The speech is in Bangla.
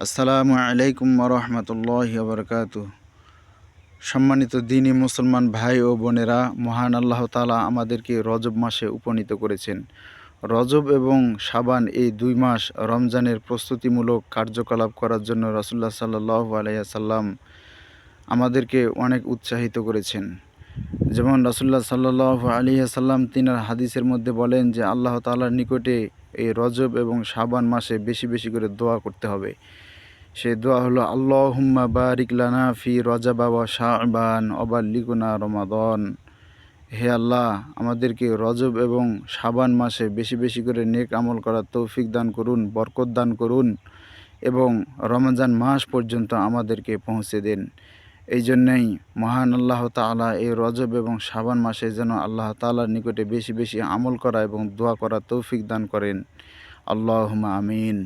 আসসালামু আলাইকুম রহমতুল্লাহি বারকাতুহ। সম্মানিত দ্বীনি মুসলমান ভাই ও বোনেরা, মহান আল্লাহ তাআলা আমাদেরকে রজব মাসে উপনীত করেছেন। রজব এবং শাবান এই 2 মাস রমজানের প্রস্তুতিমূলক কার্যকলাপ করার জন্য রাসূলুল্লাহ সাল্লাল্লাহু আলাইহি ওয়াসাল্লাম আমাদেরকে অনেক উৎসাহিত করেছেন। যেমন রাসূলুল্লাহ সাল্লাল্লাহু আলাইহি ওয়াসাল্লাম তিনার হাদিসের মধ্যে বলেন যে আল্লাহ তাআলার নিকটে এই রজব এবং শাবান মাসে বেশি বেশি করে দোয়া করতে হবে। সেই দোয়া হলো, আল্লাহুম্মা বারিক লানা ফি রজাবা ওয়া শাবান ওয়া বাল্লিগনা রমাদান। হে আল্লাহ, আমাদেরকে রজব এবং শাবান মাসে বেশি বেশি করে নেক আমল করার তৌফিক দান করুন, বরকত দান করুন এবং রমজান মাস পর্যন্ত আমাদেরকে পৌঁছে দেন। এই জন্যেই মহান আল্লাহ তাআলা এই রজব এবং শাবান মাসে যেন আল্লাহ তাআলার নিকটে বেশি বেশি আমল করা এবং দোয়া করার তৌফিক দান করেন। আল্লাহুম্মা আমিন।